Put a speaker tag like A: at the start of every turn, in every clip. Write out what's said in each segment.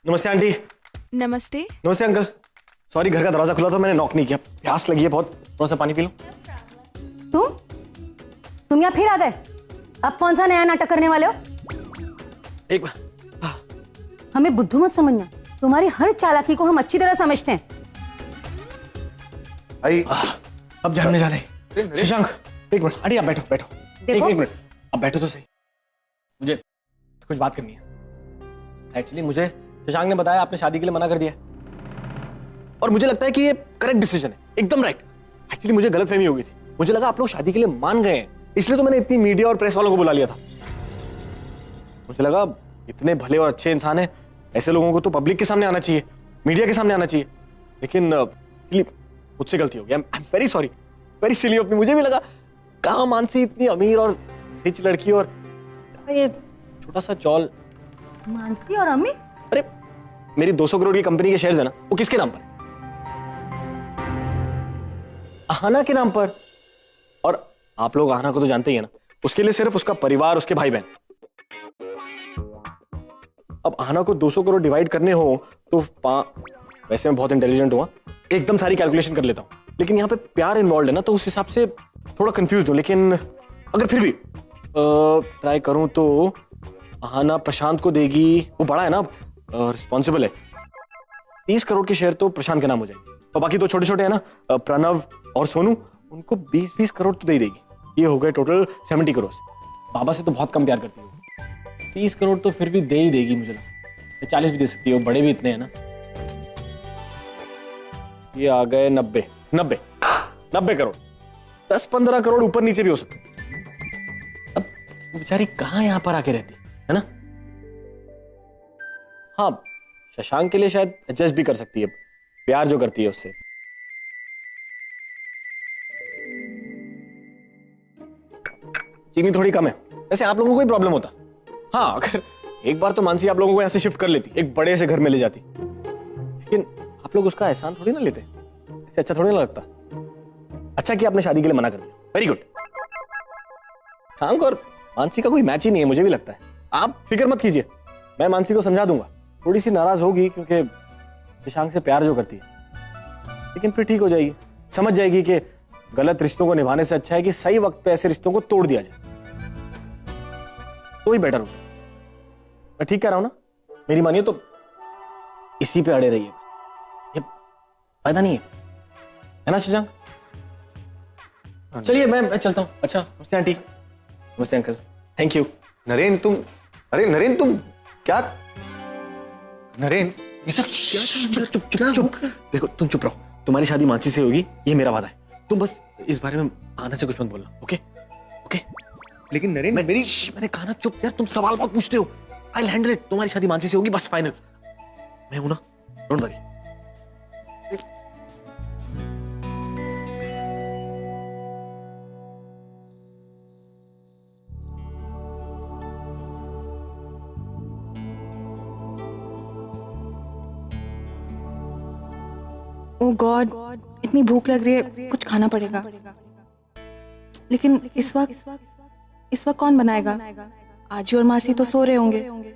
A: नमस्ते आंटी।
B: नमस्ते।
A: नमस्ते अंकल। सॉरी, घर का दरवाजा खुला था, मैंने नॉक नहीं किया। प्यास लगी है बहुत, थोड़ा सा पानी पी लो।
C: तुम यहाँ फिर आ गए? अब कौन सा नया नाटक करने वाले हो?
A: एक
C: हमें बुद्धू मत समझना, तुम्हारी हर चालाकी को हम अच्छी तरह समझते हैं।
A: अब जानने जाने। शशांक, एक मिनट। आंटी आप बैठो बैठो। एक मिनट, अब बैठो तो सही। मुझे कुछ बात करनी है। एक्चुअली मुझे शशांक ने बताया आपने शादी के लिए मना कर दिया, और मुझे लगता है कि ये करेक्ट डिसीजन है, एकदम राइट। एक्चुअली मुझे गलतफहमी हो गई थी, मुझे लगा आप लोग शादी के लिए मान गए हैं, इसलिए तो मैंने इतनी मीडिया और प्रेस वालों को बुला लिया था। मुझे लगा इतने भले और अच्छे इंसान हैं, ऐसे लोगों को तो पब्लिक के सामने आना चाहिए, मीडिया के सामने आना चाहिए। लेकिन मुझसे गलती हो गई। I am very sorry, very silly of me. मुझे भी लगा कहाँ मानसी इतनी अमीर और रिच लड़की, और ये छोटा सा चौल।
C: मानसी और अम्मी?
A: अरे मेरी 200 करोड़ की कंपनी के शेयर्स है ना, वो किसके नाम पर? आहाना के नाम पर। और आप लोग आहाना को तो जानते ही है ना, उसके लिए सिर्फ उसका परिवार, उसके भाई बहन। अब आहाना को 200 करोड़ डिवाइड करने हो तो वैसे मैं बहुत इंटेलिजेंट हुआ, एकदम सारी कैलकुलेशन कर लेता हूं, लेकिन यहां पे प्यार इन्वॉल्व है ना, तो उस हिसाब से थोड़ा कंफ्यूज हूं। लेकिन अगर फिर भी ट्राई करूं तो आहाना प्रशांत को देगी, वो बड़ा है ना, रिस्पॉन्सिबल है। 30 करोड़ के शेयर तो प्रशांत के नाम हो जाएंगे, और बाकी तो छोटे छोटे है ना, प्रणव और सोनू, उनको 20-20 करोड़ तो दे ही देगी। ये हो गए टोटल 70 करोड़। बाबा से तो बहुत कम प्यार करती है, 30 करोड़ तो फिर भी दे ही देगी मुझे लगता है। 40 भी दे सकती है, वो बड़े भी इतने हैं ना। ये आ गए 90 करोड़। 10-15 करोड़ ऊपर नीचे भी हो सकते। अब वो बेचारी कहां यहां पर आके रहती है ना। हाँ, शशांक के लिए शायद एडजस्ट भी कर सकती है, प्यार जो करती है उससे। चीनी थोड़ी कम है। वैसे आप लोगों को कोई प्रॉब्लम होता? हाँ, अगर एक बार तो मानसी आप लोगों को यहां से शिफ्ट कर लेती, एक बड़े से घर में ले जाती, लेकिन आप लोग उसका एहसान थोड़ी ना लेते। इससे अच्छा थोड़ी ना लगता। अच्छा कि आपने शादी के लिए मना कर दिया, वेरी गुड। शशांक और मानसी का कोई मैच ही नहीं है, मुझे भी लगता है। आप फिक्र मत कीजिए, मैं मानसी को समझा दूंगा। थोड़ी सी नाराज होगी क्योंकि शशांक से प्यार जो करती है, लेकिन फिर ठीक हो जाएगी, समझ जाएगी कि गलत रिश्तों को निभाने से अच्छा है कि सही वक्त पे ऐसे रिश्तों को तोड़ दिया जाए, तो ही बेटर होगा। मैं ठीक कह रहा हूं ना? मेरी मानिए तो इसी पे अड़े रहिए, ये फायदा नहीं है ना शशांक? चलिए मैं चलता हूं। अच्छा, नमस्ते आंटी। नमस्ते अंकल। Thank you.
D: नरेन तुम, अरे नरेन तुम क्या? नरेन ये सब क्या?
A: चुप। देखो तुम चुप रहो, तुम्हारी शादी मानसी से होगी, ये मेरा वादा है। तुम बस इस बारे में आना से कुछ मत बोलना, ओके? ओके?
D: लेकिन नरेन
A: मैंने कहा ना चुप यार, तुम सवाल बहुत पूछते हो। I will handle it. तुम्हारी शादी मानसी से होगी, बस फाइनल। मैं हूं ना, डोंट वरी।
B: ओह गॉड, इतनी भूख लग रही है, कुछ खाना पड़ेगा। लेकिन इस वक्त कौन बनाएगा? आजी और मासी तो सो रहे होंगे,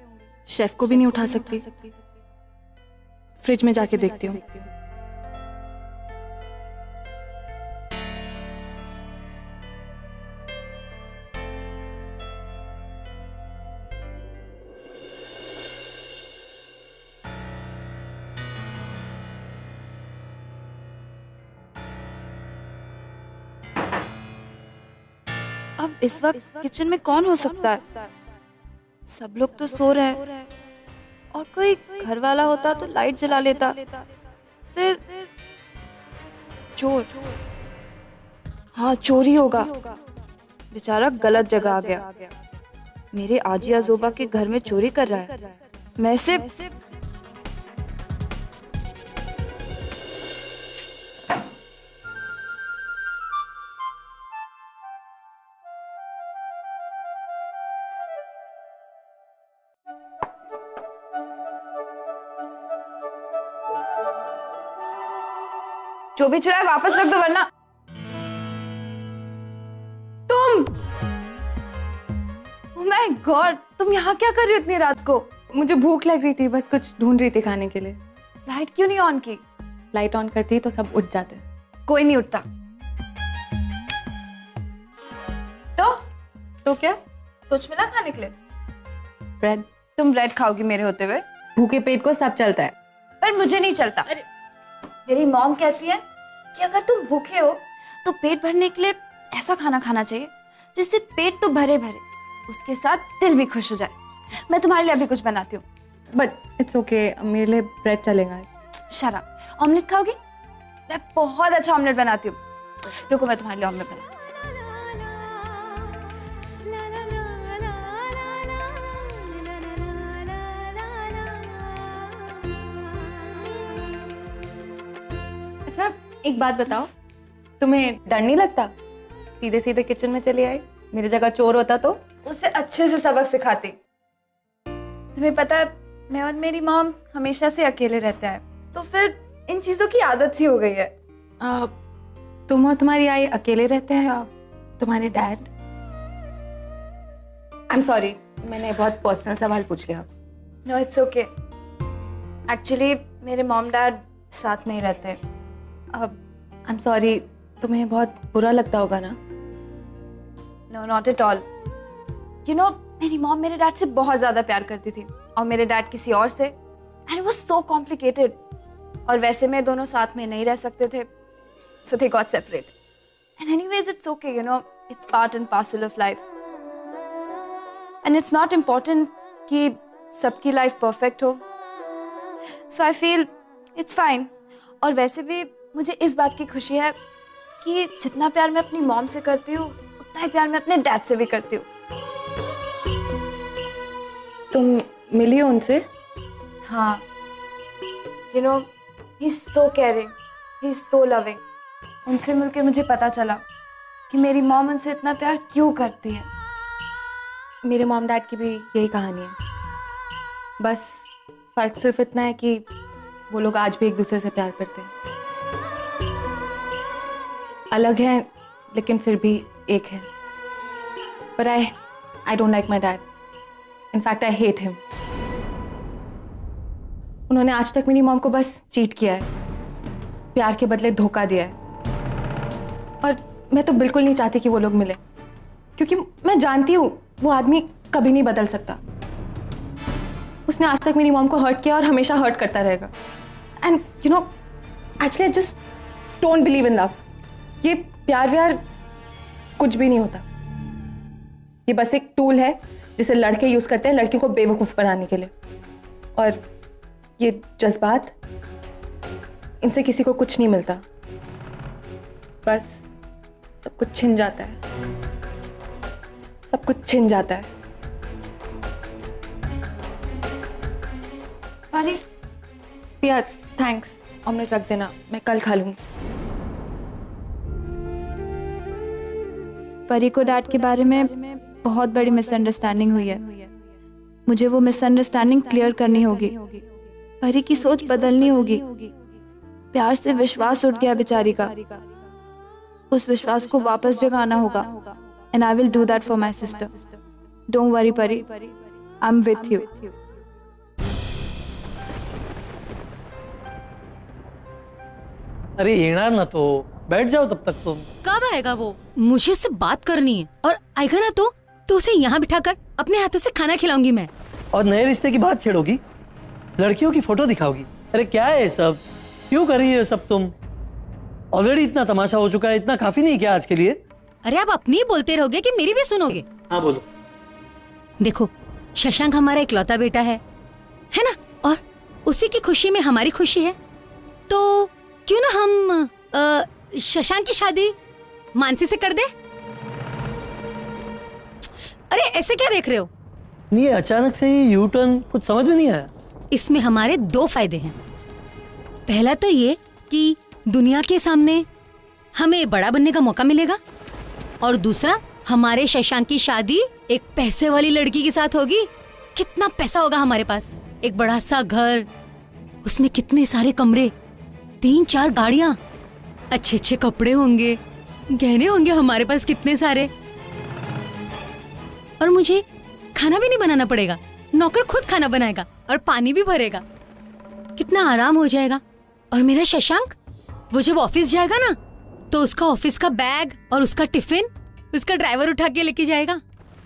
B: शेफ को भी नहीं उठा सकती। फ्रिज में जाके देखती हूँ।
E: अब इस वक्त किचन में कौन हो सकता है? सब लोग तो सो रहे हैं, और कोई घर वाला होता तो लाइट जला लेता। फिर चोर। हाँ, चोरी होगा। बेचारा गलत जगह आ गया। मेरे आजी आजोबा के घर में चोरी कर रहा है। मैं सिर्फ जो भी चुराया वापस रख दो, वरना तुम। ओह माय गॉड, तुम यहाँ क्या कर रही हो इतनी रात को?
B: मुझे भूख लग रही थी, बस कुछ ढूंढ रही थी खाने के लिए।
E: लाइट क्यों नहीं ऑन की?
B: लाइट ऑन करती तो सब उठ जाते।
E: कोई नहीं उठता।
B: तो क्या?
E: कुछ मिला खाने के लिए?
B: ब्रेड।
E: तुम ब्रेड खाओगी मेरे होते हुए?
B: भूखे पेट को सब चलता है,
E: पर मुझे नहीं चलता। मेरी मॉम कहती है कि अगर तुम भूखे हो तो पेट भरने के लिए ऐसा खाना खाना चाहिए जिससे पेट तो भरे भरे, उसके साथ दिल भी खुश हो जाए। मैं तुम्हारे लिए अभी कुछ बनाती हूँ।
B: बट इट्स ओके, मेरे लिए ब्रेड चलेगा।
E: शराब। ऑमलेट खाओगी? मैं बहुत अच्छा ऑमलेट बनाती हूँ। रुको, मैं तुम्हारे लिए ऑमलेट बनाती हूँ।
B: अच्छा एक बात बताओ, तुम्हें डर नहीं लगता? सीधे सीधे किचन में चली आई, मेरी जगह चोर होता तो?
E: उससे अच्छे से सबक सिखाती। तुम्हें पता है मैं और मेरी मॉम हमेशा से अकेले रहते हैं, तो फिर इन चीजों की आदत सी हो गई है।
B: तुम और तुम्हारी आई अकेले रहते हैं या तुम्हारे डैड? आई एम सॉरी, मैंने बहुत पर्सनल सवाल पूछ लिया।
E: No it's okay. एक्चुअली मेरे मॉम डैड साथ नहीं रहते।
B: आई एम सॉरी, तुम्हें बहुत बुरा लगता होगा ना?
E: No not at all. You know मेरी मॉम मेरे डैड से बहुत ज्यादा प्यार करती थी और मेरे डैड किसी और से, and it was so complicated. और वैसे में दोनों साथ में नहीं रह सकते थे, so they got separate. And anyways it's okay, you know it's part and parcel of life, and it's not important कि सबकी लाइफ परफेक्ट हो। So I feel it's fine. और वैसे भी मुझे इस बात की खुशी है कि जितना प्यार मैं अपनी मॉम से करती हूँ उतना ही प्यार मैं अपने डैड से भी करती हूँ।
B: तुम मिली हो उनसे?
E: हाँ, you know he is so caring, he is so loving. उनसे मिलकर मुझे पता चला कि मेरी मॉम उनसे इतना प्यार क्यों करती है।
B: मेरे मॉम डैड की भी यही कहानी है, बस फर्क सिर्फ इतना है कि वो लोग आज भी एक दूसरे से प्यार करते हैं। अलग हैं लेकिन फिर भी एक है। पर I don't like my dad, in fact I hate him. उन्होंने आज तक मेरी मॉम को बस चीट किया है, प्यार के बदले धोखा दिया है। और मैं तो बिल्कुल नहीं चाहती कि वो लोग मिले, क्योंकि मैं जानती हूँ वो आदमी कभी नहीं बदल सकता। उसने आज तक मेरी मॉम को हर्ट किया और हमेशा हर्ट करता रहेगा। And you know actually I just don't believe in love. ये प्यार व्यार कुछ भी नहीं होता, ये बस एक टूल है जिसे लड़के यूज करते हैं लड़कियों को बेवकूफ बनाने के लिए। और ये जज्बात, इनसे किसी को कुछ नहीं मिलता, बस सब कुछ छिन जाता है, सब कुछ छिन जाता है। अरे पिया थैंक्स, ऑमलेट रख देना, मैं कल खा लूंगी।
E: परी को डैड के बारे में बहुत बड़ी मिसअंडरस्टैंडिंग हुई है। मुझे वो मिसअंडरस्टैंडिंग क्लियर करनी होगी। परी की सोच बदलनी होगी। प्यार से विश्वास उठ गया बेचारी का, उस विश्वास को वापस जगाना होगा। And I will do that for my sister. Don't worry परी, आई एम विथ यू।
F: अरे येणार ना तो, बैठ जाओ तब तक तुम।
G: कब आएगा वो? मुझे उससे बात करनी है, और आएगा ना तो उसे यहाँ बिठाकर अपने हाथों से खाना खिलाऊंगी मैं।
F: और नए रिश्ते की बात छेड़ोगी, लड़कियों की फोटो दिखाओगी। अरे क्या है ये सब, क्यों कर रही है सब तुम? ऑलरेडी इतना तमाशा हो चुका है, इतना काफी नहीं क्या आज के लिए?
G: अरे आप अपनी ही बोलते रहोगे कि मेरी भी सुनोगे?
F: हाँ बोलो।
G: देखो शशांक हमारा इकलौता बेटा है ना, और उसी की खुशी में हमारी खुशी है, तो क्यों ना हम शशांक की शादी मानसी से कर दे? अरे ऐसे क्या देख रहे हो?
F: नहीं अचानक से ये यू टर्न कुछ समझ में नहीं आया।
G: इसमें हमारे दो फायदे हैं। पहला तो ये कि दुनिया के सामने हमें बड़ा बनने का मौका मिलेगा, और दूसरा हमारे शशांक की शादी एक पैसे वाली लड़की के साथ होगी। कितना पैसा होगा हमारे पास, एक बड़ा सा घर, उसमें कितने सारे कमरे, 3-4 गाड़ियां, अच्छे अच्छे कपड़े होंगे, गहने होंगे हमारे पास कितने सारे, और मुझे खाना भी नहीं बनाना पड़ेगा। नौकर खुद खाना बनाएगा और पानी भी भरेगा। कितना आराम हो जाएगा। और मेरा शशांक, वो जब ऑफिस जाएगा ना तो उसका ऑफिस का बैग और उसका टिफिन उसका ड्राइवर उठा के लेके जाएगा।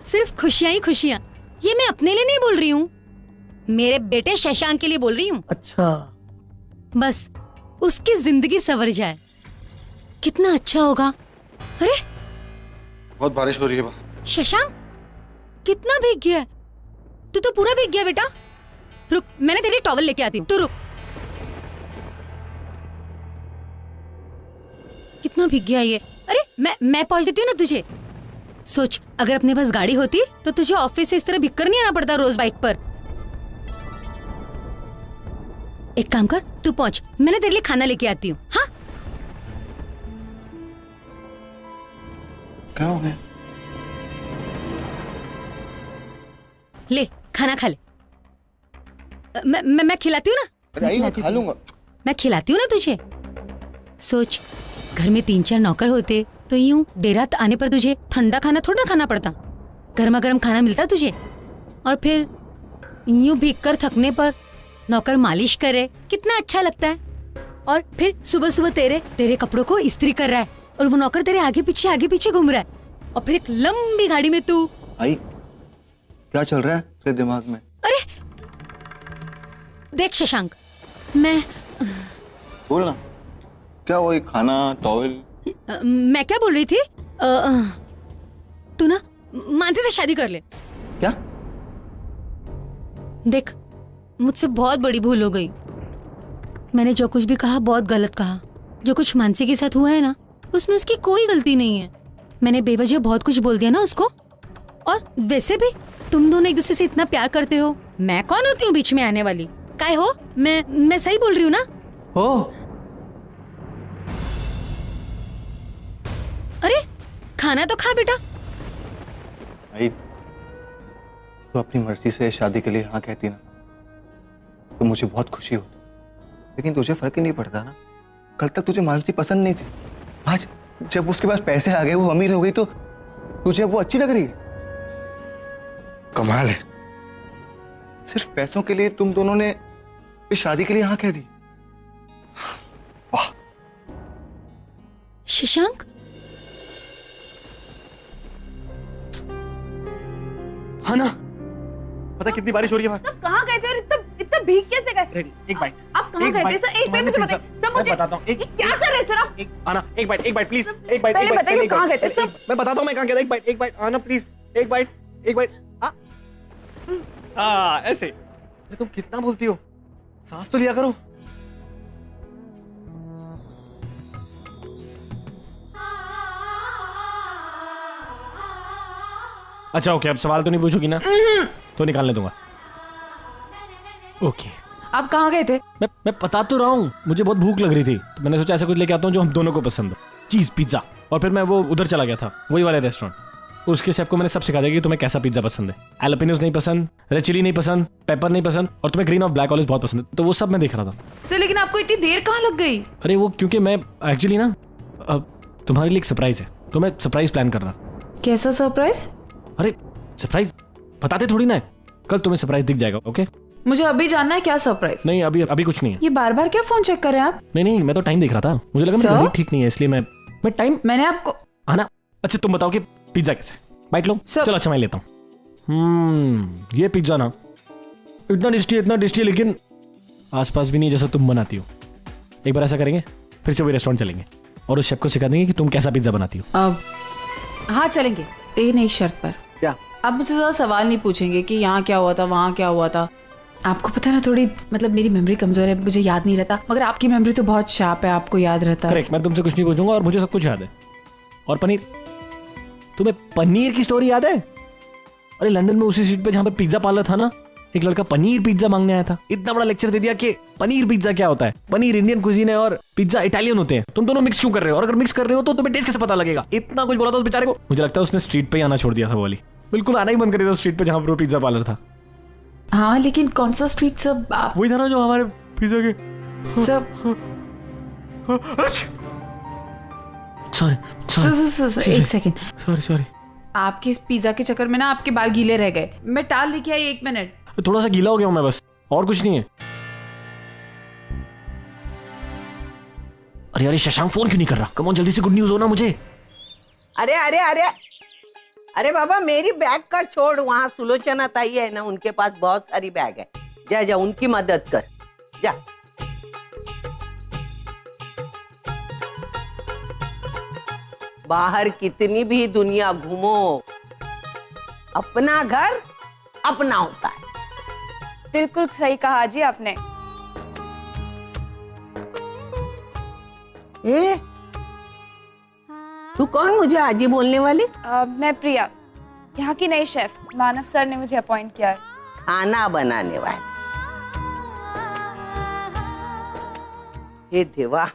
G: सिर्फ खुशियां ही खुशियां। ये मैं अपने लिए नहीं बोल रही हूँ, मेरे बेटे शशांक के लिए बोल रही हूँ।
F: अच्छा,
G: बस उसकी जिंदगी संवर जाए, कितना अच्छा होगा। अरे
D: बहुत बारिश हो रही है बाहर।
G: शशांक, कितना भीग गया है? तू तो पूरा भीग गया बेटा। रुक, मैंने तेरे लिए टॉवल लेके आती हूँ, तू रुक। कितना भीग गया ये। अरे मैं पहुंच देती हूँ ना तुझे। सोच, अगर अपने पास गाड़ी होती तो तुझे ऑफिस से इस तरह भीग कर नहीं आना पड़ता रोज बाइक पर। एक काम कर, तू पहुंच, मैंने तेरे लिए खाना लेके आती हूँ। हाँ,
D: क्या हो गया?
G: ले खाना खा ले। मैं खिलाती हूँ ना।
D: अरे आई, मैं खा लूंगा।
G: मैं खिलाती हूँ ना तुझे। सोच, घर में 3-4 नौकर होते तो यूं देर रात आने पर तुझे ठंडा खाना थोड़ा ना खाना पड़ता, गर्मा गर्म खाना मिलता तुझे। और फिर यूं भीग कर थकने पर नौकर मालिश करे, कितना अच्छा लगता है। और फिर सुबह सुबह तेरे कपड़ों को इस्त्री कर रहा है और वो नौकर तेरे आगे पीछे घूम रहा है। और फिर एक लंबी गाड़ी में तू।
D: आई, क्या चल रहा है तेरे दिमाग में?
G: अरे देख शशांक, मैं
D: बोलना, क्या वही खाना, टॉवल?
G: मैं क्या बोल रही थी, तू ना मानसी से शादी कर ले।
D: क्या?
G: देख, मुझसे बहुत बड़ी भूल हो गई। मैंने जो कुछ भी कहा बहुत गलत कहा। जो कुछ मानसी के साथ हुआ है ना, उसमें उसकी कोई गलती नहीं है। मैंने बेवजह बहुत कुछ बोल दिया ना उसको। और वैसे भी तुम दोनों एक दूसरे से इतना प्यार करते हो, मैं कौन होती हूँ बीच में आने वाली? काय हो, मैं सही बोल रही हूँ ना?
F: हो।
G: अरे खाना तो खा बेटा।
D: आई, तू अपनी मर्जी से शादी के लिए हाँ कहती ना तो मुझे बहुत खुशी होती, लेकिन तुझे फर्क ही नहीं पड़ता ना। कल तक तुझे मानसी पसंद नहीं थी, आज जब उसके पास पैसे आ गए, वो अमीर हो गई, तो तुझे वो अच्छी लग रही है। कमाल है, सिर्फ पैसों के लिए तुम दोनों ने इस शादी के लिए हाँ कह दी। वाह।
G: शशांक,
A: हाँ ना, पता कितनी बारिश हो रही है बाहर।
B: कहाँ गए थे और इतना भीग कैसे गए?
A: रेडी, एक बाइट।
B: आप कहाँ गए थे सर? एक सेकंड मुझे बताइए सर। मुझे
A: बताता हूँ।
B: ये क्या कर रहे हैं सर आप?
A: आना, एक बाइट प्लीज। एक बाइट,
B: पहले बताइए कहाँ गए थे सर?
A: मैं बताता हूँ मैं कहाँ गया था। एक बाइट आना प्लीज। एक बाइट। ऐसे। अरे तुम कितना बोलती हो, सांस तो लिया करो। अच्छा ओके, अब सवाल तो नहीं पूछोगी ना? तो निकालने दूंगा। ओके,
B: आप कहाँ गए थे?
A: मैं बता तो रहा हूँ, मुझे बहुत भूख लग रही थी तो मैंने सोचा ऐसा कुछ लेके आता हूँ जो हम दोनों को पसंद हो, चीज पिज्जा। और फिर मैं वो उधर चला गया था, वही वाले रेस्टोरेंट। उसके शेफ को मैंने सब सिखा दिया कि तुम्हें कैसा पिज्जा पसंद है। एलोपिनोस नहीं पसंद, रेड चिली नहीं पसंद, पेपर नहीं पसंद, और तुम्हें ग्रीन और ब्लैक ऑलिव बहुत पसंद है। तो वो सब मैं देख रहा था।
B: सर लेकिन आपको इतनी देर कहाँ लग गई?
A: अरे वो क्योंकि मैं एक्चुअली ना तुम्हारे लिए एक सरप्राइज है, तो मैं सरप्राइज प्लान कर रहा था।
B: कैसा सरप्राइज?
A: अरे सरप्राइज बताते थोड़ी ना है, कल तुम्हें सरप्राइज दिख जाएगा। ओके,
B: मुझे अभी जानना है क्या सरप्राइज?
A: नहीं अभी कुछ नहीं है।
B: ये बार बार क्या फोन चेक कर रहे हैं आप?
A: नहीं मैं तो टाइम देख रहा था, मुझे लगा मेरी घड़ी ठीक नहीं है इसलिए मैं टाइम।
B: मैंने आपको
A: आना। अच्छा तुम बताओ कि पिज्जा कैसे, बाइट लो। चलो अच्छा मैं लेता हूँ। ये पिज्जा ना इतना टेस्टी है, लेकिन आसपास भी नहीं जैसा तुम बनाती हो। एक बार ऐसा करेंगे, फिर से वही रेस्टोरेंट चलेंगे और उस शेफ को सिखा देंगे कि तुम कैसा पिज्जा बनाती हो।
B: हाँ चलेंगे, लेकिन एक शर्त पर।
A: क्या?
B: आप मुझसे ज्यादा सवाल नहीं पूछेंगे कि यहाँ क्या हुआ था, वहाँ क्या हुआ था। आपको पता है ना, थोड़ी मतलब मेरी मेमोरी कमजोर है, मुझे याद नहीं रहता, मगर आपकी मेमोरी तो बहुत शार्प है, आपको याद रहता है।
A: करेक्ट, मैं तुमसे कुछ नहीं पूछूंगा और मुझे सब कुछ याद है। और पनीर, तुम्हें पनीर की स्टोरी याद है? अरे लंदन में उसी स्ट्रीट पे जहाँ पर पिज्जा पार्लर था ना, एक लड़का पनीर पिज्जा मांगने आया था, इतना बड़ा लेक्चर दे दिया कि पनीर पिज्जा क्या होता है, पनीर इंडियन कुजीन है और पिज्जा इटालियन होते हैं, तुम दोनों मिक्स क्यों कर रहे हो, और अगर मिक्स कर रहे हो तो तुम्हें टेस्ट कैसे पता लगेगा। इतना कुछ बोला था उस बेचारे को, मुझे लगता है उसने स्ट्रीट पे आना छोड़ दिया था। वो वाली बिल्कुल आना ही बंद कर दिया था स्ट्रीट पे जहाँ पर वो पिज्जा पार्लर था।
B: हाँ लेकिन कौन सा स्ट्रीट सब?
A: वही था ना जो हमारे पिज्जा के
B: सब।
A: सॉरी
B: एक सेकंड,
A: सॉरी।
B: आपके इस पिज्जा के चक्कर में ना आपके बाल गीले रह गए। मैं टाल लेके आई, 1 मिनट।
A: थोड़ा सा गीला हो गया हूं मैं, बस और कुछ नहीं है। अरे अरे शशांक फोन क्यों नहीं कर रहा? कम ऑन, जल्दी से गुड न्यूज हो ना मुझे।
H: अरे अरे अरे अरे बाबा, मेरी बैग का छोड़, वहाँ सुलोचना ताई है ना, उनके पास बहुत सारी बैग है। जा जा उनकी मदद कर, जा। बाहर कितनी भी दुनिया घूमो, अपना घर अपना होता है।
E: बिल्कुल सही कहा जी आपने।
H: ए, तू कौन मुझे आजी बोलने वाली?
E: मैं प्रिया, यहाँ की नई शेफ। मानव सर ने मुझे अपॉइंट किया है।
H: खाना बनाने वाली। हे देवा,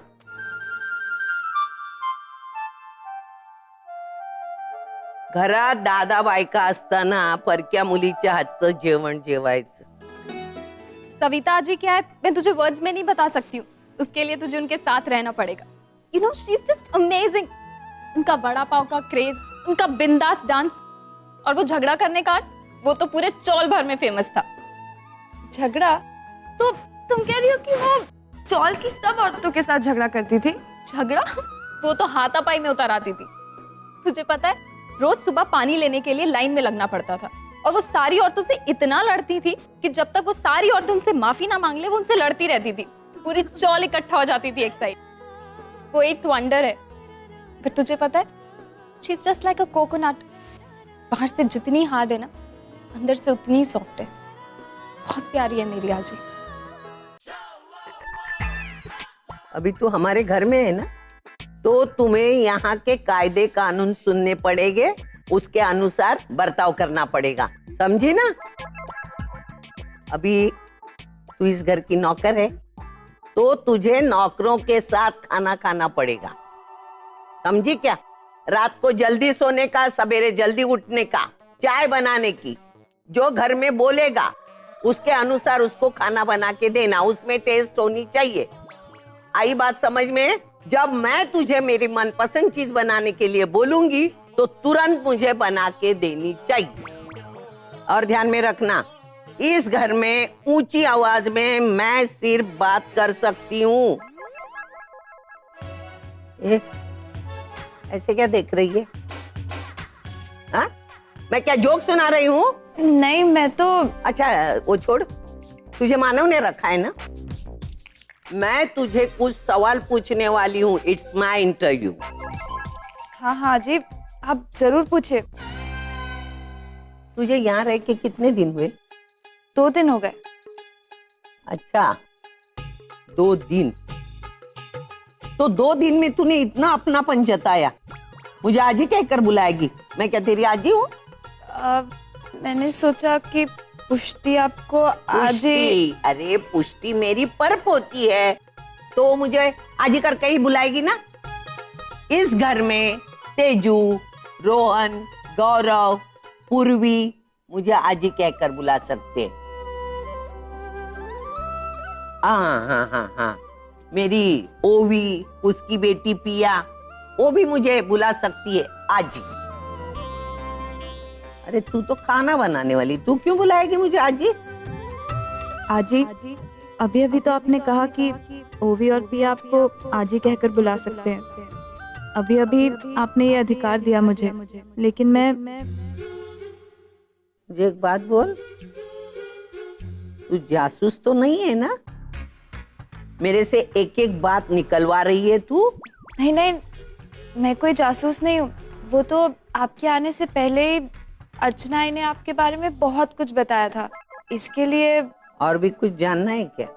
H: घरात दादा बायका असताना परक्या मुलीच्या हातचं जेवण जेवायचं।
B: सविता जी क्या है, मैं तुझे वर्ड्स में नहीं बता सकती हूँ। उसके लिए तुझे उनके साथ रहना पड़ेगा। You know, she is just amazing. उनका वड़ा पाव का क्रेज, उनका बिंदास डांस, और वो झगड़ा करने का, वो तो पूरे चौल भर में फेमस था।
E: झगड़ा? तो तुम कह रही हो कि वो चौल की सब औरतों के साथ झगड़ा करती थी?
B: झगड़ा? वो तो हाथापाई में उतर आती थी। तुझे पता है, रोज सुबह पानी लेने के लिए लाइन में लगना पड़ता था, और वो सारी औरतों से इतना लड़ती थी कि जब तक वो सारी औरतें उनसे माफी ना मांग ले, वो उनसे लड़ती रहती थी। पूरी चौल इकट्ठा हो जाती थी एक साइड। वो एक वंडर है। पर तुझे पता है, she is just like a coconut. बाहर से जितनी हार्ड है ना, अंदर से उतनी ही सॉफ्ट है। बहुत प्यारी है मेरी आजी।
H: अभी तू हमारे घर में है ना, तो तुम्हें यहाँ के कायदे कानून सुनने पड़ेंगे, उसके अनुसार बर्ताव करना पड़ेगा, समझी ना? अभी तू इस घर की नौकर है, तो तुझे नौकरों के साथ खाना खाना पड़ेगा, समझी क्या? रात को जल्दी सोने का, सवेरे जल्दी उठने का, चाय बनाने की, जो घर में बोलेगा उसके अनुसार उसको खाना बना के देना, उसमें टेस्ट होनी चाहिए। आई बात समझ में? जब मैं तुझे मेरी मनपसंद चीज बनाने के लिए बोलूंगी तो तुरंत मुझे बना के देनी चाहिए। और ध्यान में रखना, इस घर में ऊंची आवाज में मैं सिर्फ बात कर सकती हूँ। ऐसे क्या देख रही है? हाँ? मैं क्या जोक सुना रही हूँ?
E: नहीं, मैं तो।
H: अच्छा वो छोड़, तुझे मानव ने रखा है ना? मैं तुझे कुछ सवाल पूछने वाली हूँ। It's my interview.
E: हाँ हाँ जी, आप जरूर पूछे।
H: तुझे यहाँ रह के कितने दिन हुए?
E: 2 दिन हो गए।
H: अच्छा, 2 दिन। तो 2 दिन में तूने इतना अपनापन जताया, मुझे आजी कहकर बुलाएगी? मैं क्या तेरी आजी हूँ?
E: मैंने सोचा कि पुष्टि आपको आजी।
H: अरे पुष्टि मेरी परप होती है, तो मुझे आजी करके ही बुलाएगी ना? इस घर में तेजू, रोहन, गौरव, पूर्वी मुझे आजी कहकर बुला सकते। हाँ हाँ हाँ हाँ, मेरी ओवी, उसकी बेटी पिया, वो भी मुझे बुला सकती है आजी। अरे तू तो खाना बनाने वाली, तू क्यों बुलाएगी मुझे आजी?
E: आजी, अभी अभी तो आपने कहा कि ओवी और पिया आपको आजी कहकर बुला सकते हैं। अभी अभी आपने ये अधिकार दिया मुझे, लेकिन मैं
H: मुझे एक बात बोल, तू जासूस तो नहीं है ना? मेरे से एक एक बात निकलवा रही है तू?
E: नहीं नहीं, मैं कोई जासूस नहीं हूँ। वो तो आपके आने से पहले ही अर्चना ने आपके बारे में बहुत कुछ बताया था, इसके लिए।
H: और भी कुछ जानना है क्या?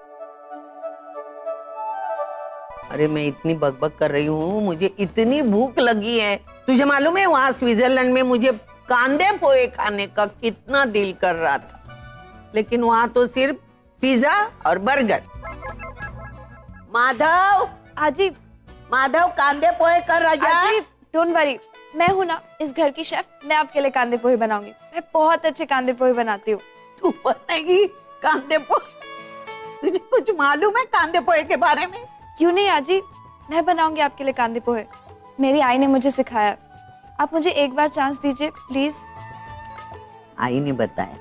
H: अरे मैं इतनी बकबक कर रही हूँ, मुझे इतनी भूख लगी है। तुझे मालूम है वहां स्विट्जरलैंड में मुझे कांदे पोहे खाने का कितना दिल कर रहा था, लेकिन वहां तो सिर्फ पिज्जा और बर्गर। माधव,
E: आजी,
H: माधव कांदे पोहे कर राजा।
E: आजी डोंट वरी, मैं हूँ ना इस घर की शेफ, मैं आपके लिए कांदे पोहे बनाऊंगी। मैं बहुत अच्छे कांदे पोहे बनाती हूँ।
H: तू बनाएगी कांदे पोहे? तुझे कुछ मालूम है कांदे पोहे के बारे में?
E: क्यों नहीं आजी, मैं बनाऊंगी आपके लिए कांदे पोहे। मेरी आई ने मुझे सिखाया। आप मुझे एक बार चांस दीजिए प्लीज।
H: आई ने बताया?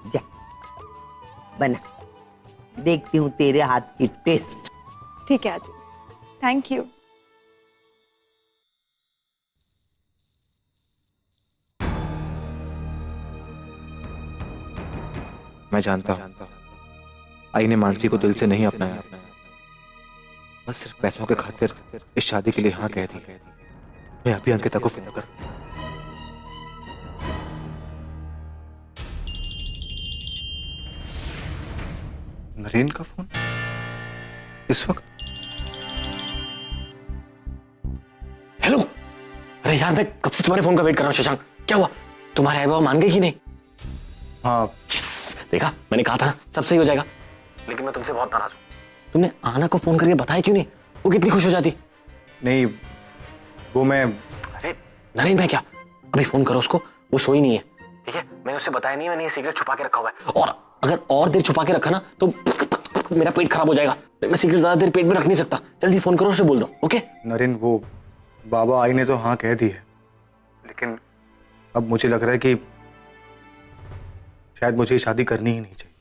H: जा बना, देखती हूँ तेरे हाथ की टेस्ट।
E: ठीक है आजी, थैंक यू।
D: मैं जानता हूँ आई ने मानसी को दिल से नहीं अपनाया, बस सिर्फ पैसों के खातिर इस शादी के लिए हाँ कह दी। मैं अभी अंकिता को फोन कर। नरेन का फोन इस वक्त?
A: हेलो, अरे यार मैं कब से तुम्हारे फोन का वेट कर रहा हूँ शशांक। क्या हुआ, तुम्हारे आई बाबा मान गए कि नहीं?
D: हाँ
A: देखा, मैंने कहा था ना सब सही हो जाएगा। लेकिन मैं तुमसे बहुत नाराज हूँ। तुमने आना को फोन करके बताया क्यों नहीं? वो कितनी खुश हो जाती।
D: नहीं, वो मैं
A: अरे नरेन भाई, क्या अभी फोन करो उसको, वो सोई नहीं है। ठीक है, मैंने उससे बताया नहीं, मैंने ये सीक्रेट छुपा के रखा हुआ है। और अगर और देर छुपा के रखा ना तो मेरा पेट खराब हो जाएगा। मैं सीक्रेट ज्यादा देर पेट में रख नहीं सकता। जल्दी फोन करो, उससे बोल दो। ओके
D: नरेन, वो बाबा आई ने तो हाँ कह दी है, लेकिन अब मुझे लग रहा है कि शायद मुझे ये शादी करनी ही नहीं चाहिए।